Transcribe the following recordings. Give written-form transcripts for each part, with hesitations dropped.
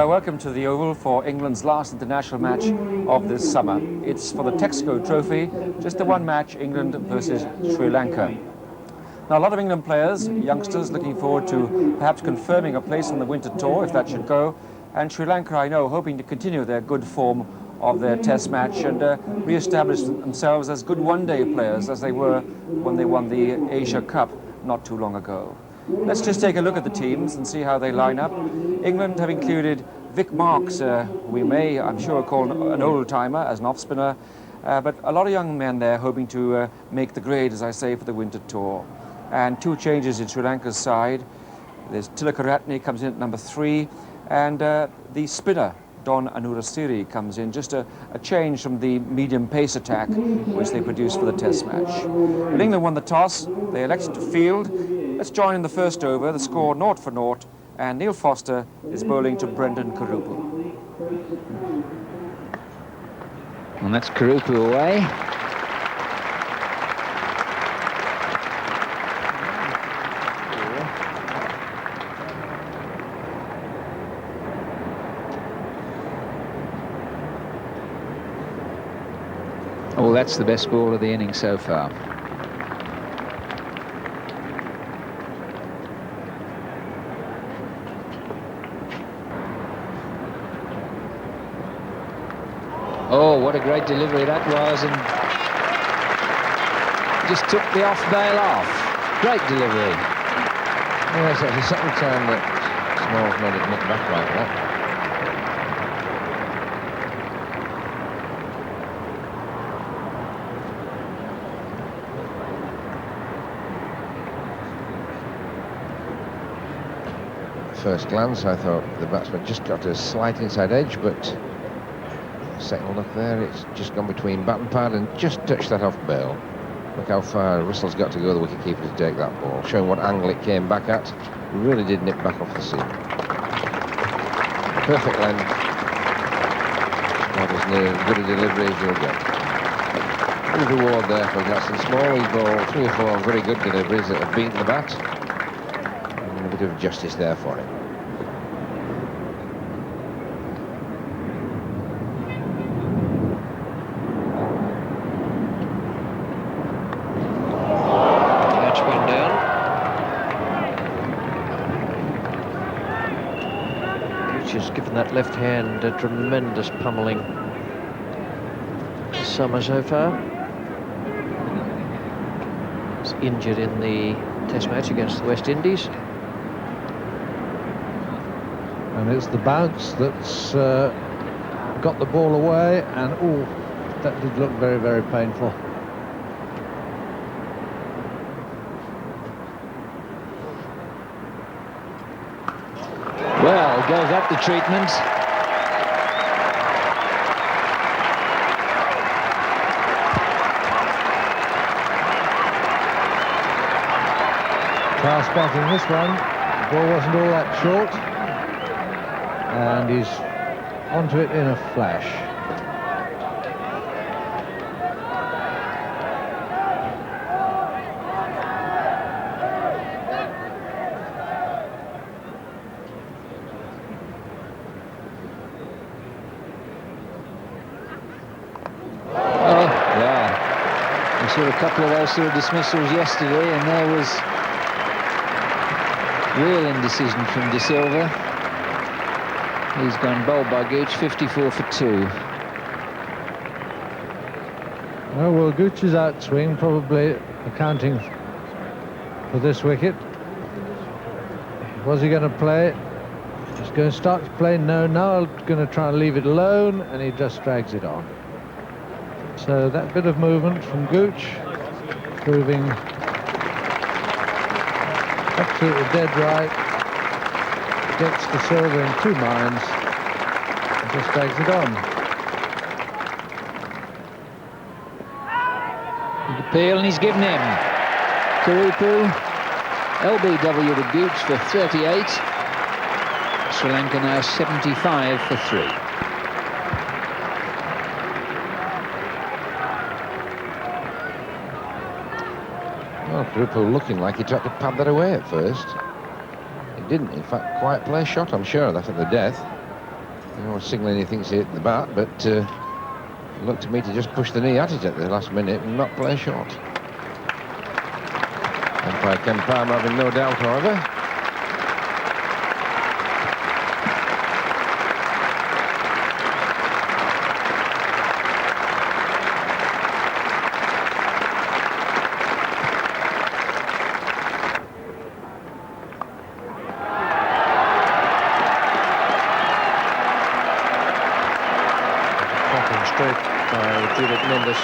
Welcome to the Oval for England's last international match of this summer. It's for the TEXACO trophy, just the one match, England versus Sri Lanka. Now, a lot of England players, youngsters, looking forward to perhaps confirming a place on the winter tour, if that should go. And Sri Lanka, I know, hoping to continue their good form of their test match and re-establish themselves as good one-day players as they were when they won the Asia Cup not too long ago. Let's just take a look at the teams and see how they line up. England have included Vic Marks, we may, I'm sure, call an old-timer as an off-spinner, but a lot of young men there hoping to make the grade, as I say, for the winter tour. And two changes in Sri Lanka's side. There's Tilakaratne comes in at number 3, and the spinner, Don Anurasiri, comes in. Just a change from the medium pace attack which they produced for the test match. But England won the toss, they elected to field. Let's join in the first over, the score 0-0, and Neil Foster is bowling to Brendan Kurupu. And that's Kurupu away. Oh, that's the best ball of the inning so far. Oh, what a great delivery that was, and just took the off bail off. Great delivery. Yes, that's the second time that Small's made it look back like that. First glance, I thought the batsman just got a slight inside edge, but second look there, it's just gone between bat and pad and just touched that off bail. Look how far Russell's got to go, the wicketkeeper, to take that ball, showing what angle it came back at. Really did nip back off the seam. Perfect length. That was near as good a delivery as you'll get. Good reward there for Jackson Small. He bowled 3 or 4 very good deliveries that have beaten the bat. And a bit of justice there for him. Given that left hand a tremendous pummeling this summer so far. He's injured in the test match against the West Indies. And it's the bounce that's got the ball away, and oh, that did look very, very painful. Well, goes up the treatment. Class batting this one. The ball wasn't all that short, and he's onto it in a flash. A couple of those sort of dismissals yesterday, and there was real indecision from De Silva. He's gone bowled by Gooch, 54 for 2. Oh, well, Gooch's outswing probably accounting for this wicket. Was he going to play? He's going to start to play. No, now going to try and leave it alone, and he just drags it on. So that bit of movement from Gooch, proving absolutely dead right, gets De Silva in 2 minds, and just drags it on. Big appeal, and he's given him. Kurupu, LBW to Gooch for 38. Sri Lanka now 75 for 3. Well, Kurupu looking like he tried to pad that away at first. He didn't, in fact, quiet play shot, I'm sure, that at the death. I was signalling he thinks he hit the bat, but it looked to me to just push the knee at it at the last minute and not play a shot. Umpire Ken Palmer having no doubt, however. Stroke by DULEEP Mendis.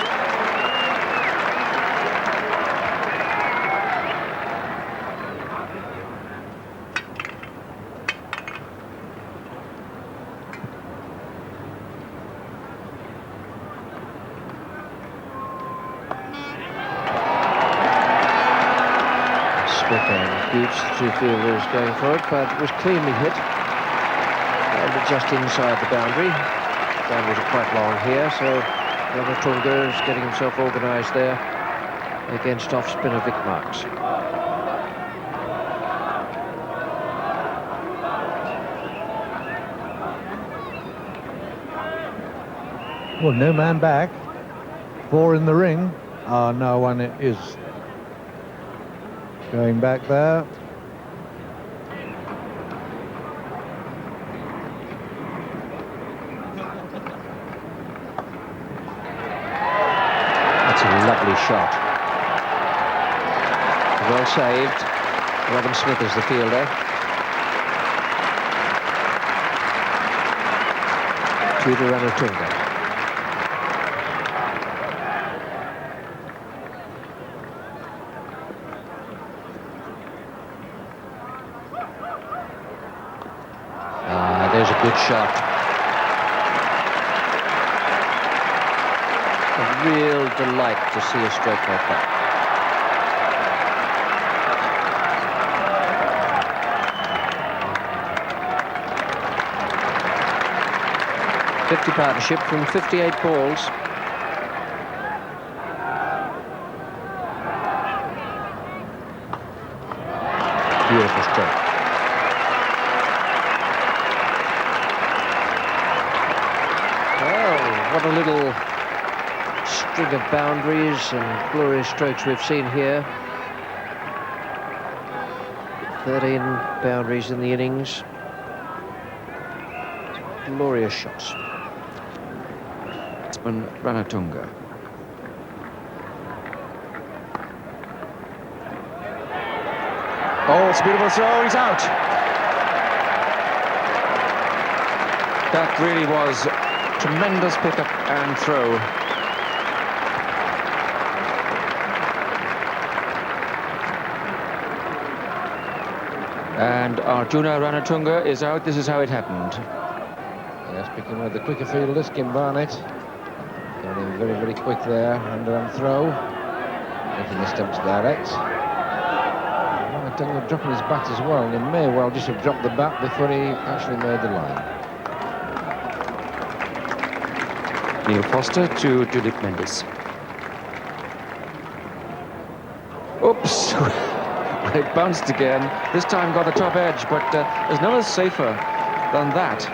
Smith and Gooch, the two fielders going for it, but it was cleanly hit. And just inside the boundary. Boundaries are quite long here, so Ranatunga is getting himself organised there against off-spinner Vic Marks. Well, no man back. 4 in the ring. No one is going back there. Lovely shot. Well saved. Robin Smith is the fielder. To Ranatunga. There's a good shot. A real delight to see a stroke like that. .50 partnership from 58 balls. Beautiful stroke. Oh, what a little string of boundaries and glorious strokes we've seen here. 13 boundaries in the innings. Glorious shots. Ranatunga. Oh, it's a beautiful throw, he's out. That really was tremendous pickup and throw. And Arjuna Ranatunga is out. This is how it happened. Yes, picking with the quicker fielders, Kim Barnett. Going in very, very quick there, underhand throw. Making the stumps direct. Ranatunga dropping his bat as well, and he may well just have dropped the bat before he actually made the line. Neil Foster to DULEEP Mendis. Oops! It bounced again. This time got the top edge, but there's no one safer than that,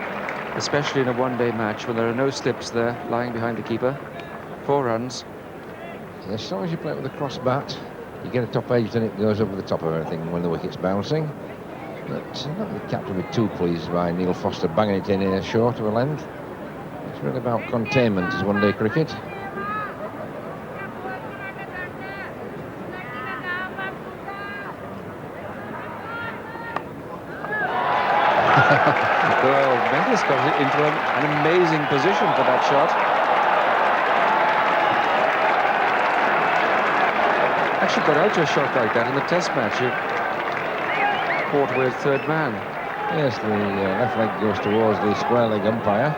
especially in a one-day match when there are no slips there lying behind the keeper. 4 runs. As long as you play it with a cross bat, you get a top edge, then it goes over the top of everything when the wicket's bouncing. But not the captain will be too pleased by Neil Foster banging it in a short of a length. It's really about containment as one-day cricket. Well, Mendis got it into an amazing position for that shot. Actually got out to a shot like that in the test match. He caught with third man. Yes, the left leg goes towards the square leg umpire.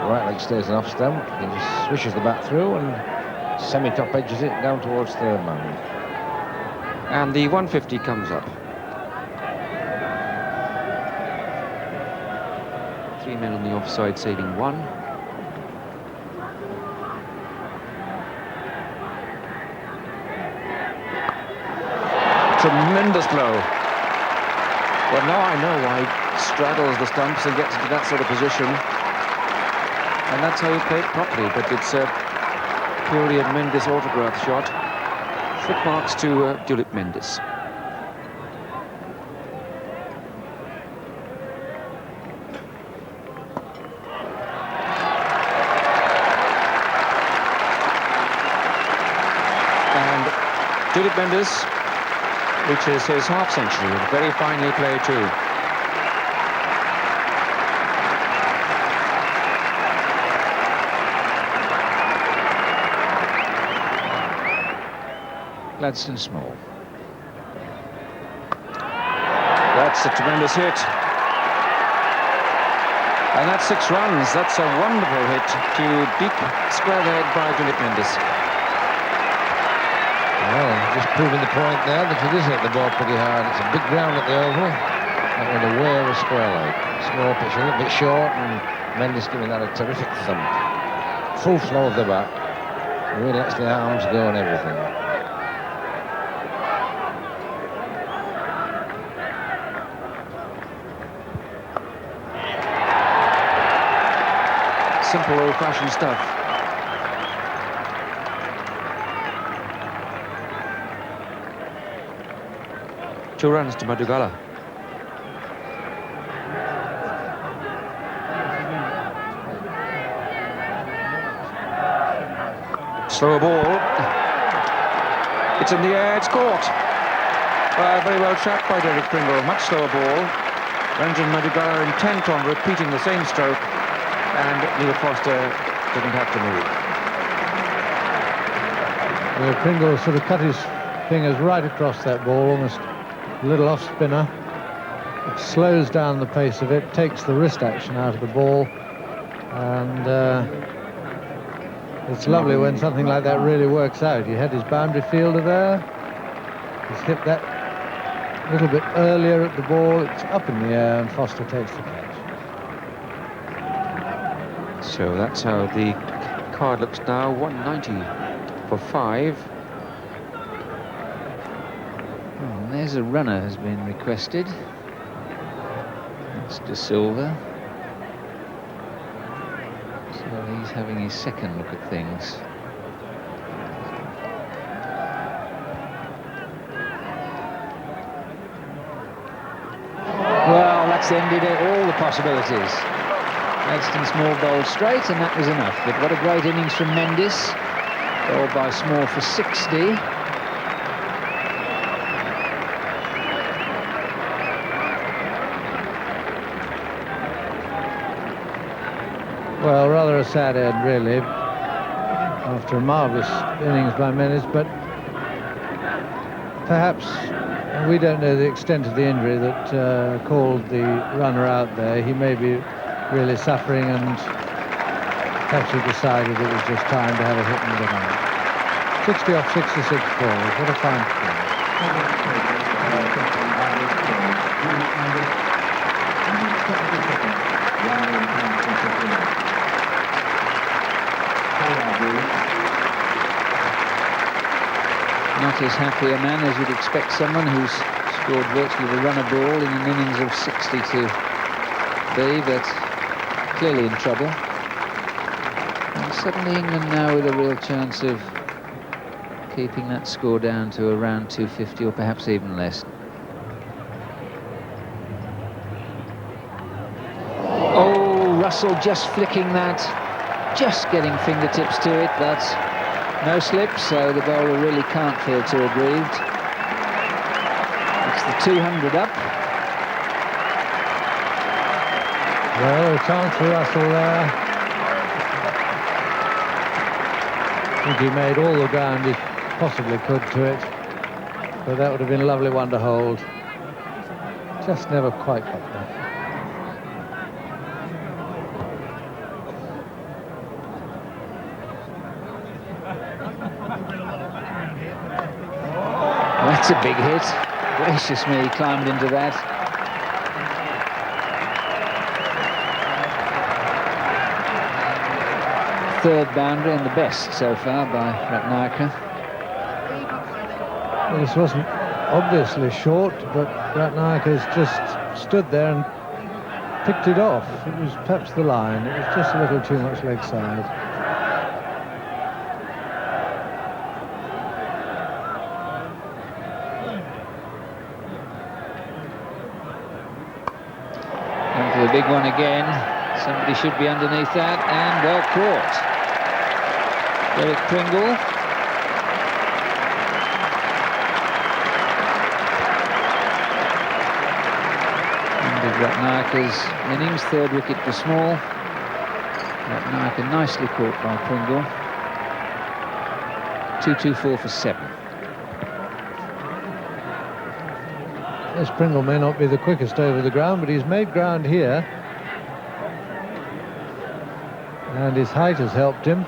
The right leg stays an off stump. He just swishes the bat through and semi-top edges it down towards third man. And the 150 comes up. 3 men on the offside saving 1. Tremendous blow. Well, now I know why he straddles the stumps and gets into that sort of position. And that's how you play it properly, but it's purely a Mendis autograph shot. Footmarks to DULEEP Mendis. And DULEEP Mendis reaches his half century. Very finely played too. Gladstone Small. That's a tremendous hit. And that's 6 runs. That's a wonderful hit to deep square leg by DULEEP Mendis. Well, just proving the point there that it is hit the ball pretty hard. It's a big ground at the Oval. That went away over square leg. Small pitch, a little bit short, and Mendis giving that a terrific thump. Full flow of the bat. Really lets the arms go and everything. Simple old-fashioned stuff. Two runs to Madugala. Slower ball. It's in the air, it's caught. Very well trapped by Derek Pringle. Much slower ball. Ranjan Madugala intent on repeating the same stroke, and Neil Foster didn't have to move. Pringle sort of cut his fingers right across that ball, almost a little off spinner. It slows down the pace of it, takes the wrist action out of the ball, and it's lovely when something like that really works out. You had his boundary fielder there. He's hit that a little bit earlier at the ball. It's up in the air, and Foster takes the catch. So that's how the card looks now. 190 for 5. Oh, there's a runner has been requested. That's De Silva. So he's having his second look at things. Well, that's ended all the possibilities. Gladstone Small bowled straight, and that was enough. But what a great innings from Mendis. Bowled by Small for 60. Well, rather a sad end, really, after a marvellous innings by Mendis, but perhaps we don't know the extent of the injury that called the runner out there. He may be really suffering, and perhaps he decided it was just time to have a hit and get on. 60 off 66 balls. What a fine performance. Not as happy a man as you'd expect someone who's scored virtually the runner ball in an innings of 60 to be, but clearly in trouble. And suddenly England now with a real chance of keeping that score down to around 250 or perhaps even less. Oh, Russell just flicking that, just getting fingertips to it, but no slip, so the bowler really can't feel too aggrieved. It's the 200 up. Well, a chance for Russell there. I think he made all the ground he possibly could to it, but that would have been a lovely one to hold. Just never quite got there. That's a big hit. Gracious me, he climbed into that. Third boundary and the best so far by Ratnayaka. Well, this wasn't obviously short, but Ratnayaka's just stood there and picked it off. It was perhaps the line. It was just a little too much leg side. And for the big one again. Somebody should be underneath that, and well caught. Derek Pringle. Ratnayaka's innings, third wicket to small. Ratnayaka nicely caught by Pringle. 2-2-4 for 7. Yes, Pringle may not be the quickest over the ground, but he's made ground here. And his height has helped him.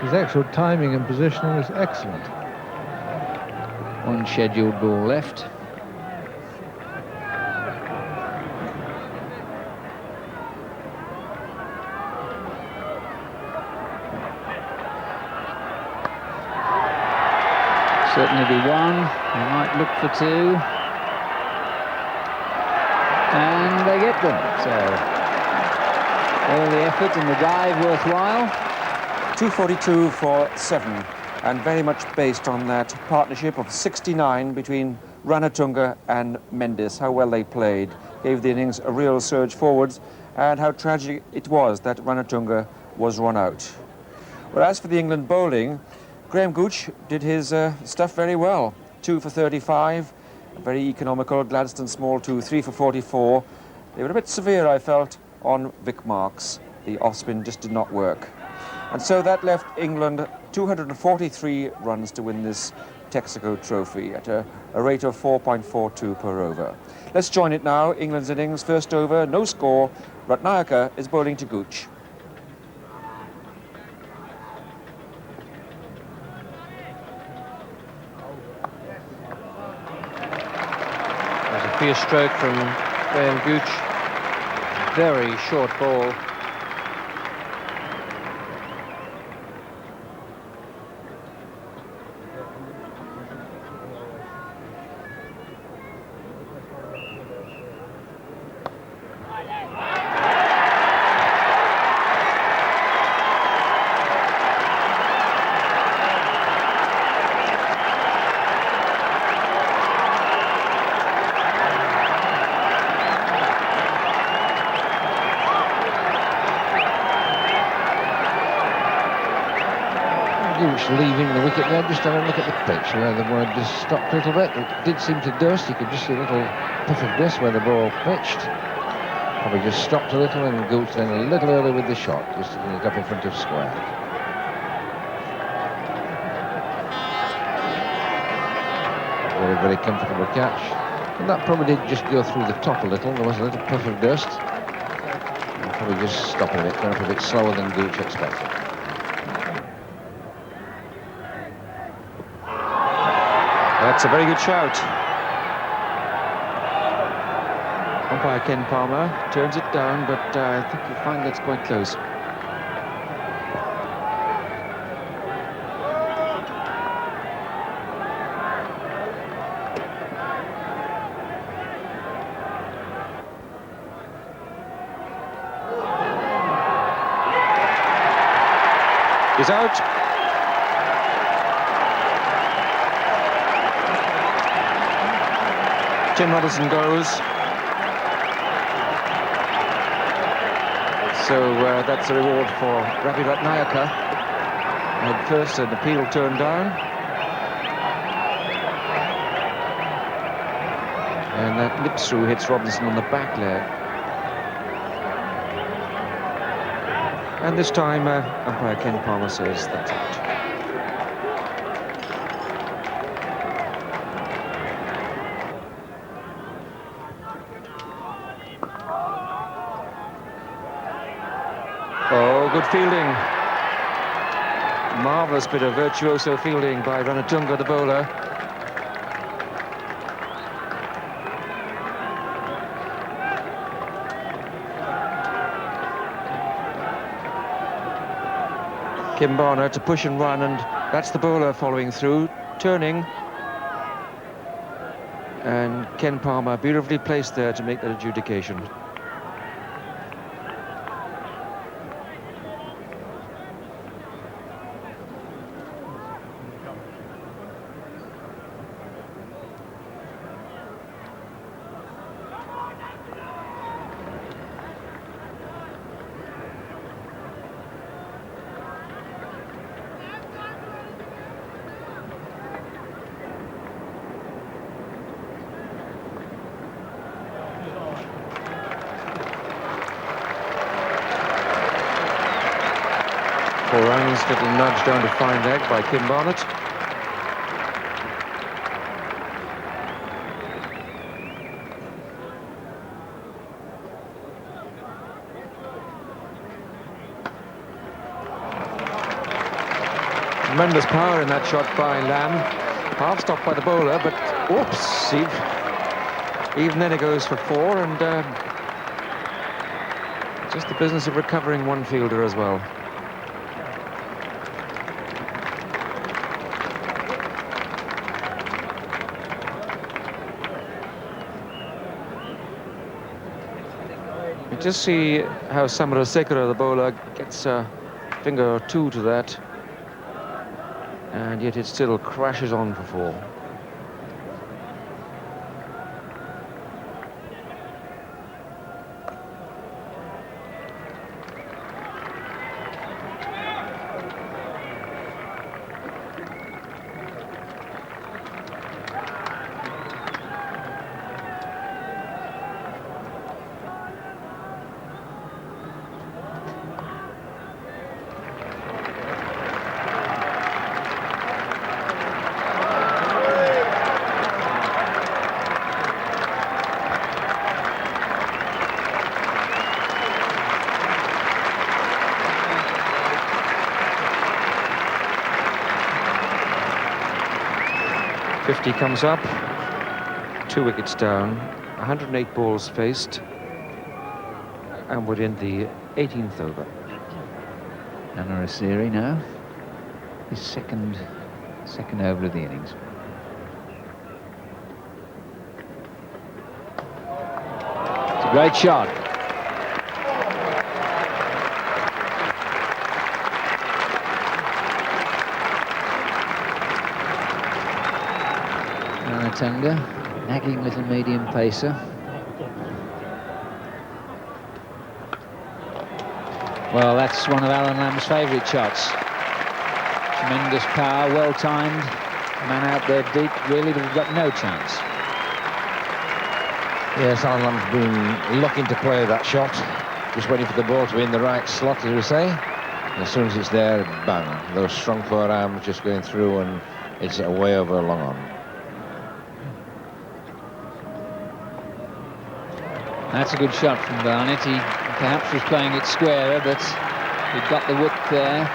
His actual timing and positioning was excellent. One scheduled ball left. Certainly be one. They might look for two. And they get them. So all the effort and the dive worthwhile. 242 for 7, and very much based on that partnership of 69 between Ranatunga and Mendis. How well they played gave the innings a real surge forwards, and how tragic it was that Ranatunga was run out. Well, as for the England bowling, Graham Gooch did his stuff very well. 2 for 35, very economical. Gladstone Small 2, 3 for 44. They were a bit severe, I felt, on Vic Marks. The off-spin just did not work. And so that left England 243 runs to win this Texaco trophy at a rate of 4.42 per over. Let's join it now. England's innings, first over, no score. Ratnayaka is bowling to Gooch. Fierce stroke from Graham Gooch. Very short ball. Leaving the wicket there, just have a look at the pitch where the ball just stopped a little bit. It did seem to dust. You could just see a little puff of dust where the ball pitched. Probably just stopped a little, and Gooch then a little early with the shot, just hitting it up in front of square. Very, very comfortable catch. And that probably did just go through the top a little. There was a little puff of dust. And probably just stopping a bit, going up a bit slower than Gooch expected. That's a very good shout. Umpire Ken Palmer turns it down, but I think you'll find that's quite close. He's out. Tim Robertson goes. So that's a reward for Ravi Ratnayaka. At first an appeal turned down. And that lips through hits Robinson on the back leg. And this time umpire Ken Palmer says that's out. Oh, good fielding. Marvellous bit of virtuoso fielding by Ranatunga, the bowler. Kim Barner to push and run, and that's the bowler following through, turning. And Ken Palmer beautifully placed there to make that adjudication. Runs getting nudged down to fine leg by Kim Barnett. Tremendous power in that shot by Lam. Half stopped by the bowler, but whoops, even then it goes for 4, and just the business of recovering one fielder as well. Just see how Samarasekera, the bowler, gets a finger or two to that, and yet it still crashes on for 4. He comes up, 2 wickets down, 108 balls faced, and we're in the 18th over. Anarasiri now, his second over of the innings. It's a great shot. Ranatunga, nagging little medium pacer. Well, that's one of Alan Lamb's favourite shots. Tremendous power, well timed. Man out there deep, really, but he's got no chance. Yes, Alan Lamb's been looking to play that shot, just waiting for the ball to be in the right slot, as we say. And as soon as it's there, bang, those strong forearms just going through, and it's away over long on. That's a good shot from Barnett. He perhaps was playing it squarer, but he got the width there.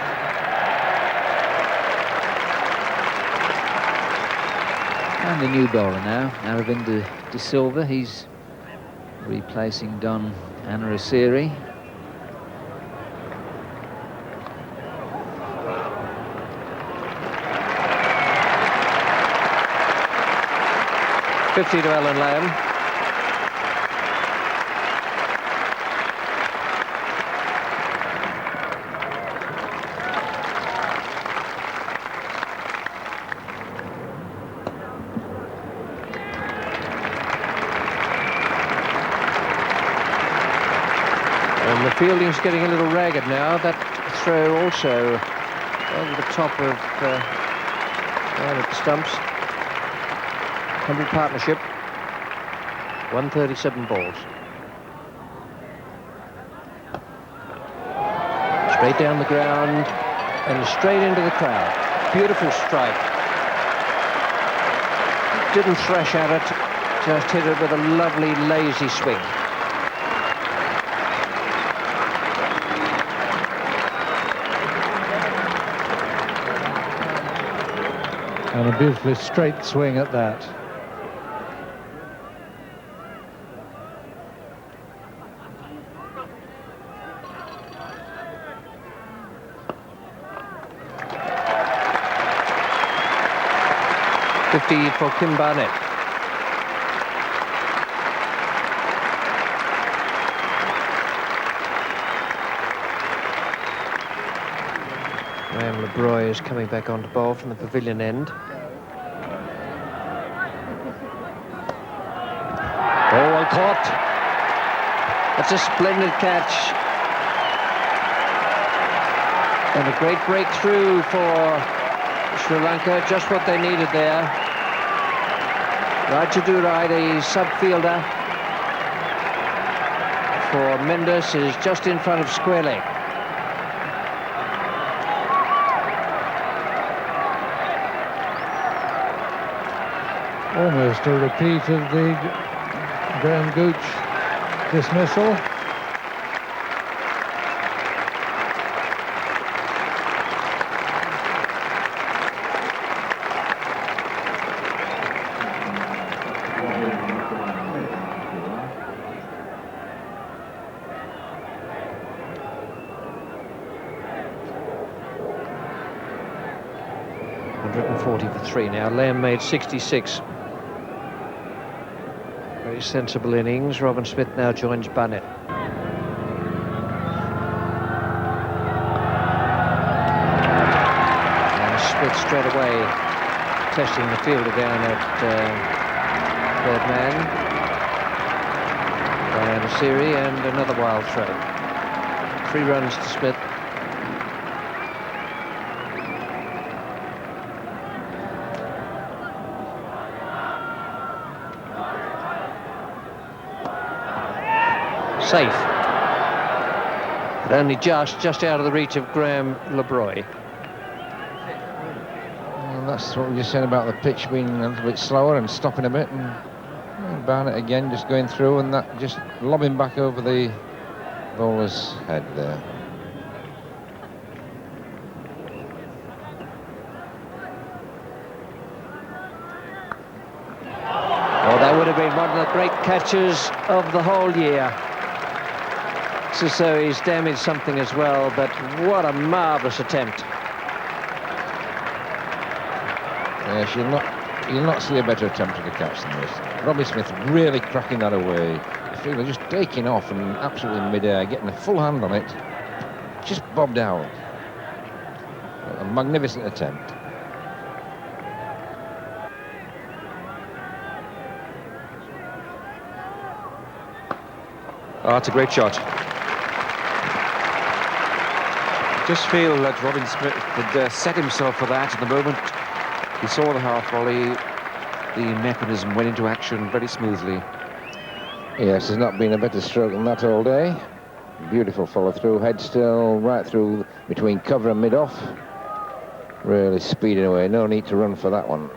And the new bowler now, Aravinda De Silva. He's replacing Don Anarasiri. $50 to Alan Lamb. And the fielding's getting a little ragged now. That throw also over the top of down at the stumps. 100 partnership, 137 balls. Straight down the ground and straight into the crowd. Beautiful strike. Didn't thrash at it, just hit it with a lovely lazy swing. And a beautifully straight swing at that. $50 for Kim Barnett. Graham LeBroy is coming back on to bowl from the pavilion end. Oh, well caught. That's a splendid catch. And a great breakthrough for Sri Lanka, just what they needed there. Rajadurai, the sub-fielder for Mendis, is just in front of square leg. Almost a repeat of the Graham Gooch dismissal. Now, Lamb made 66. Very sensible innings. Robin Smith now joins Barnett. And Smith straight away testing the fielder down at third man. Diana Siri, and another wild throw. 3 runs to Smith. Safe, but only just out of the reach of Graham LeBroy. Well, that's what we just said about the pitch being a little bit slower and stopping a bit, and Barnett again just going through, and that just lobbing back over the bowler's head there. Well, that would have been one of the great catches of the whole year. So he's damaged something as well, but what a marvellous attempt. Yes, you'll not see a better attempt at a catch than this. Robbie Smith really cracking that away. The fielder just taking off and absolutely mid-air, getting a full hand on it. Just bobbed out. A magnificent attempt. Oh, that's a great shot. Just feel that Robin Smith had set himself for that at the moment. He saw the half volley. The mechanism went into action very smoothly. Yes, there's not been a better stroke than that all day. Beautiful follow through, head still, right through between cover and mid-off. Really speeding away, no need to run for that one.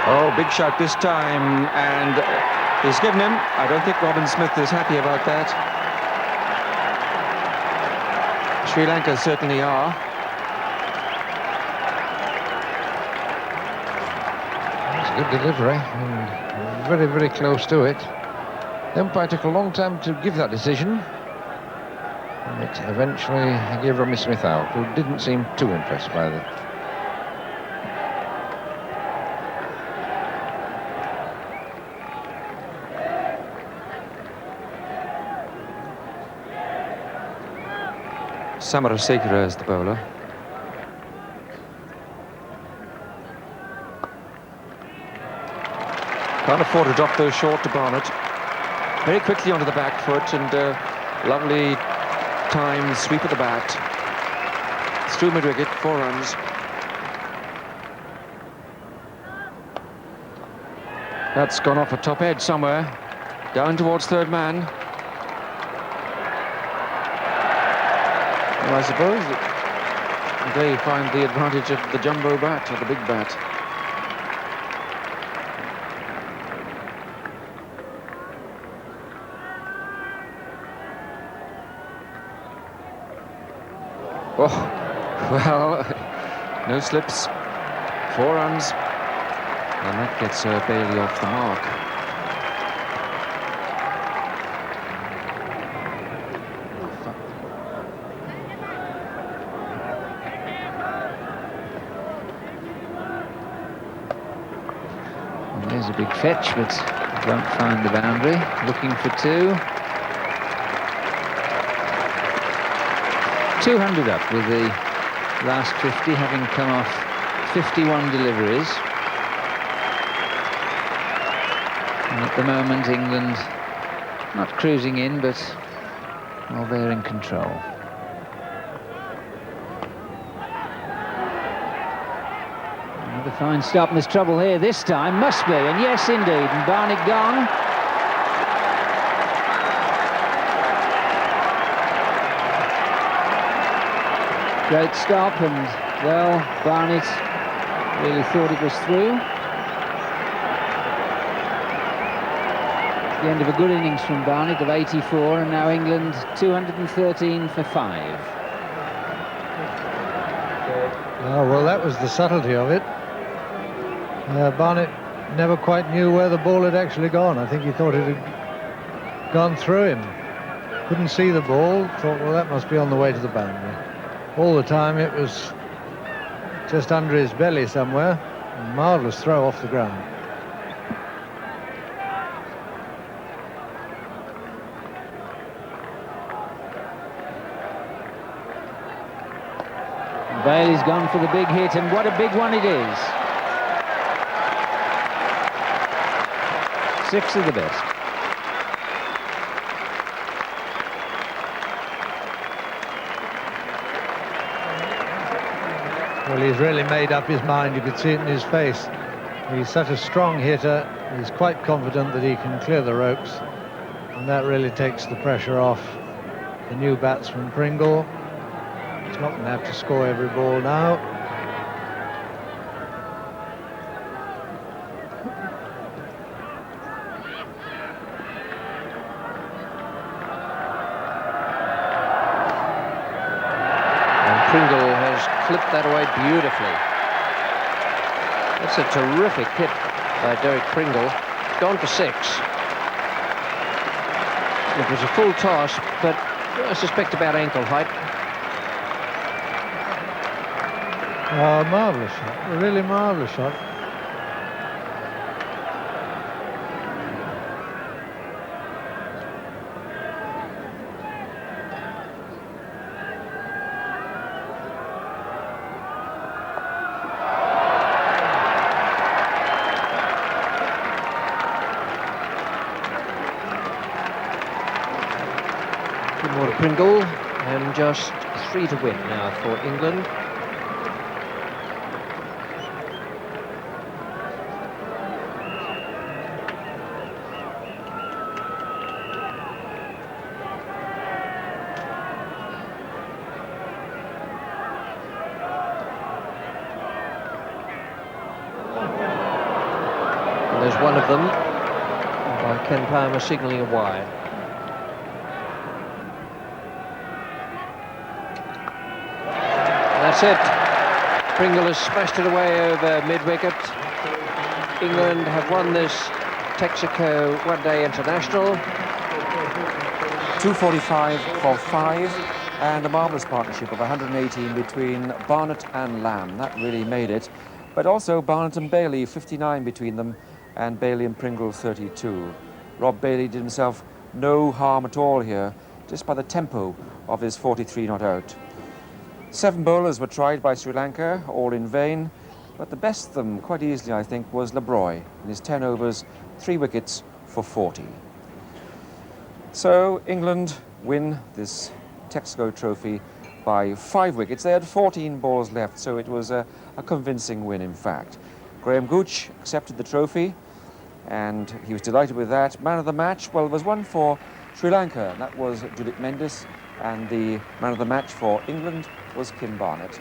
Oh, big shot this time, and he's given him. I don't think Robin Smith is happy about that. Sri Lanka certainly are. It's a good delivery, and very, very close to it. The umpire took a long time to give that decision, and it eventually gave Robin Smith out, who didn't seem too impressed by the... Samarasekera is the bowler. Can't afford to drop those short to Barnett. Very quickly onto the back foot, and lovely timed sweep of the bat. Through mid-wicket, 4 runs. That's gone off a top edge somewhere. Down towards third man. Well, I suppose that they find the advantage of the jumbo bat, or the big bat. Oh, well, no slips, 4 runs, and that gets Bailey off the mark. There's a big fetch, but Won't find the boundary. Looking for two. 200 up with the last 50, having come off 51 deliveries. And at the moment, England not cruising in, but well, they're in control. Another fine stop, and there's trouble here this time, must be, and yes indeed, and Barnett gone. Great stop, and well, Barnett really thought it was through. The end of a good innings from Barnett of 84, and now England 213 for 5. Oh, well, that was the subtlety of it. Barnett never quite knew where the ball had actually gone. I think he thought it had gone through him. Couldn't see the ball, thought, well, that must be on the way to the boundary. All the time it was just under his belly somewhere. A marvellous throw off the ground. Bailey's gone for the big hit, and what a big one it is. 6 of the best. Well, he's really made up his mind. You could see it in his face. He's such a strong hitter. He's quite confident that he can clear the ropes, and that really takes the pressure off the new batsman Pringle. He's not going to have to score every ball now. And Pringle has clipped that away beautifully. That's a terrific hit by Derek Pringle. Gone for 6. It was a full toss, but I suspect about ankle height. Oh, marvellous shot, a really marvellous shot. Good more to Pringle, and just 3 to win now for England. There's one of them by Ken Palmer signalling a wide. That's it. Pringle has smashed it away over mid-wicket. England have won this Texaco One-Day International. 245 for 5, and a marvellous partnership of 118 between Barnett and Lamb. That really made it. But also Barnett and Bailey, 59 between them, and Bailey and Pringle 32. Rob Bailey did himself no harm at all here, just by the tempo of his 43 not out. 7 bowlers were tried by Sri Lanka, all in vain, but the best of them, quite easily I think, was Lebroy in his 10 overs, 3 wickets for 40. So England win this Texaco trophy by 5 wickets. They had 14 balls left, so it was a convincing win in fact. Graham Gooch accepted the trophy, and he was delighted with that. Man of the match, well, there was one for Sri Lanka, and that was DULEEP Mendis, and the man of the match for England was Kim Barnett.